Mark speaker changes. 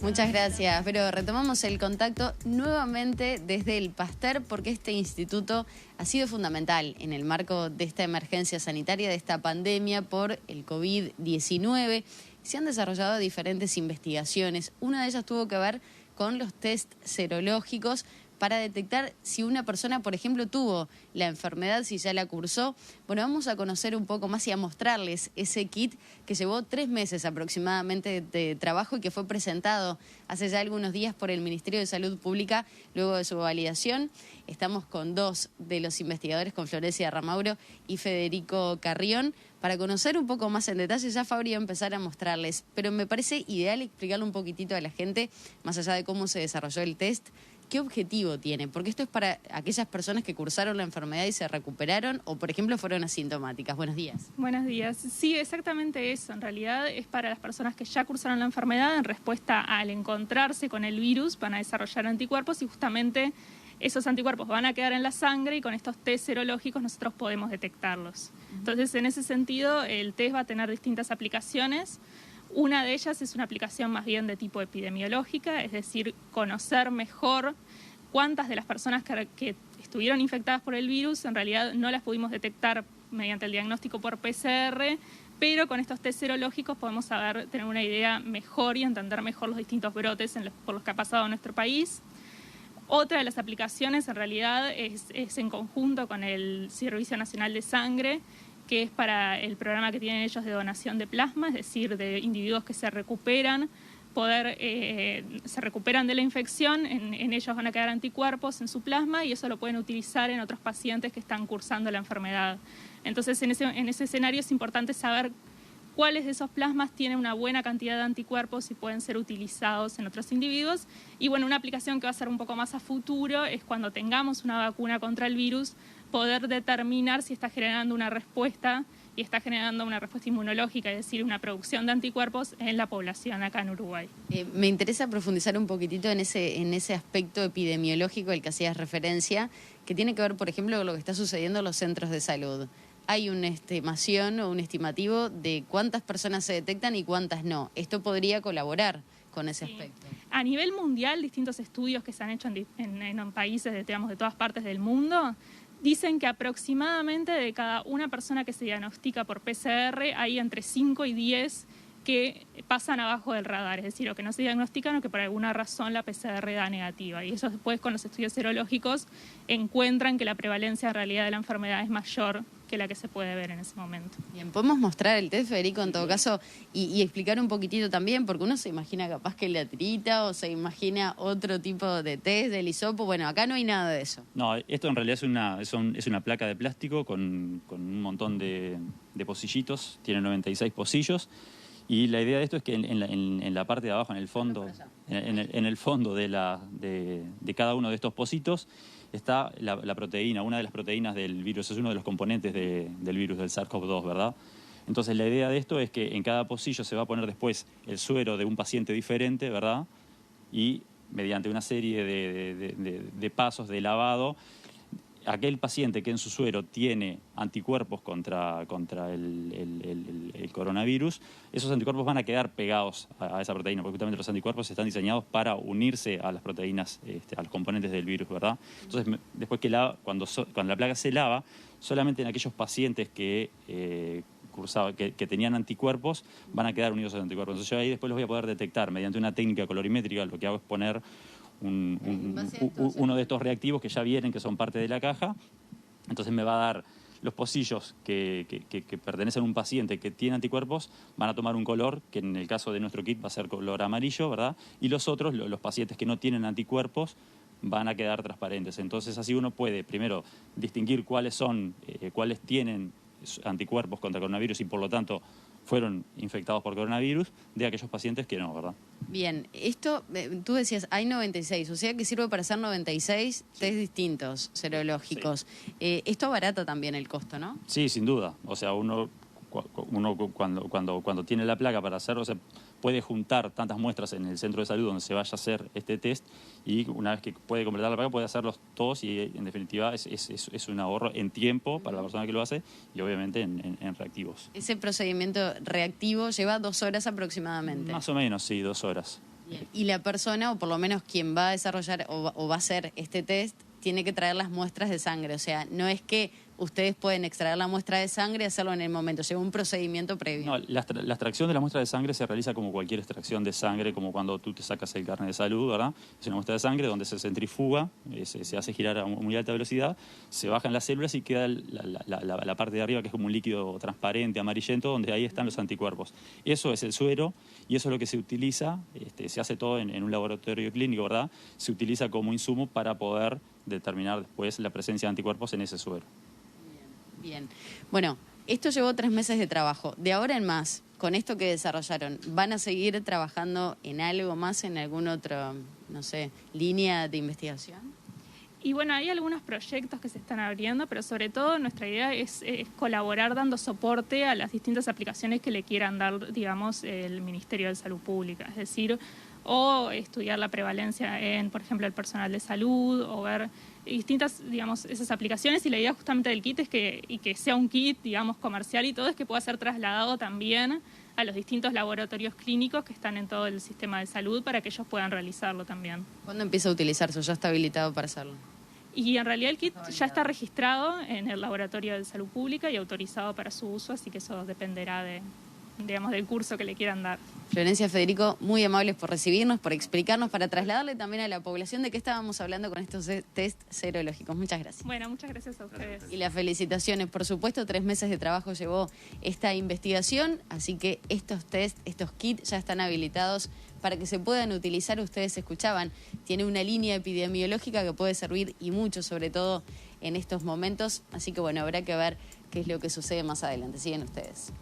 Speaker 1: Muchas gracias, pero retomamos el contacto nuevamente desde el Pasteur porque este instituto ha sido fundamental en el marco de esta emergencia sanitaria, de esta pandemia por el COVID-19. Se han desarrollado diferentes investigaciones. Una de ellas tuvo que ver con los test serológicos para detectar si una persona, por ejemplo, tuvo la enfermedad, si ya la cursó. Bueno, vamos a conocer un poco más y a mostrarles ese kit que llevó 3 meses aproximadamente de trabajo y que fue presentado hace ya algunos días por el Ministerio de Salud Pública luego de su validación. Estamos con 2 de los investigadores, con Florencia Ramauro y Federico Carrión, para conocer un poco más en detalle. Ya Fabri va a empezar a mostrarles, pero me parece ideal explicarle un poquitito a la gente, más allá de cómo se desarrolló el test, ¿qué objetivo tiene? Porque esto es para aquellas personas que cursaron la enfermedad y se recuperaron o, por ejemplo, fueron asintomáticas. Buenos días.
Speaker 2: Buenos días. Sí, exactamente eso. En realidad es para las personas que ya cursaron la enfermedad en respuesta al encontrarse con el virus, van a desarrollar anticuerpos y justamente esos anticuerpos van a quedar en la sangre y con estos test serológicos nosotros podemos detectarlos. Entonces, en ese sentido, el test va a tener distintas aplicaciones. Una de ellas es una aplicación más bien de tipo epidemiológica, es decir, conocer mejor cuántas de las personas que estuvieron infectadas por el virus en realidad no las pudimos detectar mediante el diagnóstico por PCR, pero con estos test serológicos podemos tener una idea mejor y entender mejor los distintos brotes por los que ha pasado nuestro país. Otra de las aplicaciones en realidad es en conjunto con el Servicio Nacional de Sangre, que es para el programa que tienen ellos de donación de plasma, es decir, de individuos que se recuperan, se recuperan de la infección, en ellos van a quedar anticuerpos en su plasma y eso lo pueden utilizar en otros pacientes que están cursando la enfermedad. Entonces, en ese escenario es importante saber cuáles de esos plasmas tienen una buena cantidad de anticuerpos y pueden ser utilizados en otros individuos. Y bueno, una aplicación que va a ser un poco más a futuro es cuando tengamos una vacuna contra el virus, poder determinar si está generando una respuesta y está generando una respuesta inmunológica, es decir, una producción de anticuerpos en la población acá en Uruguay.
Speaker 1: Me interesa profundizar un poquitito en ese aspecto epidemiológico al que hacías referencia, que tiene que ver, por ejemplo, con lo que está sucediendo en los centros de salud. Hay una estimación o un estimativo de cuántas personas se detectan y cuántas no. Esto podría colaborar con ese aspecto.
Speaker 2: A nivel mundial, distintos estudios que se han hecho en países digamos, de todas partes del mundo dicen que aproximadamente de cada una persona que se diagnostica por PCR hay entre 5 y 10 que pasan abajo del radar, es decir, o que no se diagnostican o que por alguna razón la PCR da negativa. Y eso después con los estudios serológicos encuentran que la prevalencia en realidad de la enfermedad es mayor que la que se puede ver en ese momento.
Speaker 1: Bien, podemos mostrar el test, Federico, en todo caso, y explicar un poquitito también, porque uno se imagina capaz que la tirita o se imagina otro tipo de test, del hisopo. Bueno, acá no hay nada de eso.
Speaker 3: No, esto en realidad es una placa de plástico con un montón de pocillitos, tiene 96 pocillos. Y la idea de esto es que en la parte de abajo, en el fondo, en el fondo de cada uno de estos pocitos está la proteína, una de las proteínas del virus, es uno de los componentes del virus del SARS-CoV-2, ¿verdad? Entonces la idea de esto es que en cada pocillo se va a poner después el suero de un paciente diferente, ¿verdad? Y mediante una serie de pasos de lavado, aquel paciente que en su suero tiene anticuerpos contra el coronavirus, esos anticuerpos van a quedar pegados a esa proteína, porque justamente los anticuerpos están diseñados para unirse a las proteínas, a los componentes del virus, ¿verdad? Entonces, después cuando la placa se lava, solamente en aquellos pacientes que tenían anticuerpos van a quedar unidos a los anticuerpos. Entonces yo ahí después los voy a poder detectar mediante una técnica colorimétrica. Lo que hago es poner uno de estos reactivos que ya vienen, que son parte de la caja. Entonces me va a dar los pocillos que pertenecen a un paciente que tiene anticuerpos, van a tomar un color, que en el caso de nuestro kit va a ser color amarillo, ¿verdad? Y los otros, los pacientes que no tienen anticuerpos, van a quedar transparentes. Entonces así uno puede primero distinguir cuáles tienen anticuerpos contra coronavirus y por lo tanto fueron infectados por coronavirus, de aquellos pacientes que no, ¿verdad?
Speaker 1: Bien, esto, tú decías, hay 96, o sea que sirve para hacer 96 test distintos, serológicos. Sí. Esto abarata también el costo, ¿no?
Speaker 3: Sí, sin duda. O sea, uno cuando tiene la placa para hacerlo, puede juntar tantas muestras en el centro de salud donde se vaya a hacer este test y una vez que puede completar la placa puede hacerlos todos y en definitiva es un ahorro en tiempo para la persona que lo hace y obviamente en reactivos.
Speaker 1: ¿Ese procedimiento reactivo lleva 2 horas aproximadamente?
Speaker 3: Más o menos, sí, 2 horas.
Speaker 1: Bien. Y la persona, o por lo menos quien va a desarrollar o va a hacer este test, tiene que traer las muestras de sangre. O sea, no es que ustedes pueden extraer la muestra de sangre y hacerlo en el momento, lleva un procedimiento previo.
Speaker 3: No, la extracción de la muestra de sangre se realiza como cualquier extracción de sangre, como cuando tú te sacas el carnet de salud, ¿verdad? Es una muestra de sangre donde se centrifuga, se hace girar a muy alta velocidad, se bajan las células y queda la parte de arriba, que es como un líquido transparente, amarillento, donde ahí están los anticuerpos. Eso es el suero y eso es lo que se utiliza, se hace todo en un laboratorio clínico, ¿verdad? Se utiliza como insumo para poder determinar después la presencia de anticuerpos en ese suero.
Speaker 1: Bien. Bueno, esto llevó 3 meses de trabajo. De ahora en más, con esto que desarrollaron, ¿van a seguir trabajando en algo más, en alguna otra, no sé, línea de investigación?
Speaker 2: Y bueno, hay algunos proyectos que se están abriendo, pero sobre todo nuestra idea es colaborar dando soporte a las distintas aplicaciones que le quieran dar, digamos, el Ministerio de Salud Pública. Es decir, o estudiar la prevalencia en, por ejemplo, el personal de salud, o ver distintas, digamos, esas aplicaciones. Y la idea justamente del kit es que sea un kit, digamos, comercial y todo, es que pueda ser trasladado también a los distintos laboratorios clínicos que están en todo el sistema de salud para que ellos puedan realizarlo también.
Speaker 1: ¿Cuándo empieza a utilizarse? ¿Ya está habilitado para hacerlo?
Speaker 2: Y en realidad el kit ya está registrado en el Laboratorio de Salud Pública y autorizado para su uso, así que eso dependerá del curso que le quieran dar.
Speaker 1: Florencia, Federico, muy amables por recibirnos, por explicarnos, para trasladarle también a la población de qué estábamos hablando con estos test serológicos. Muchas gracias.
Speaker 2: Bueno, muchas gracias a ustedes.
Speaker 1: Y las felicitaciones, por supuesto, 3 meses de trabajo llevó esta investigación, así que estos test, estos kits ya están habilitados para que se puedan utilizar. Ustedes escuchaban, tiene una línea epidemiológica que puede servir y mucho, sobre todo en estos momentos, así que bueno, habrá que ver qué es lo que sucede más adelante. Siguen ustedes.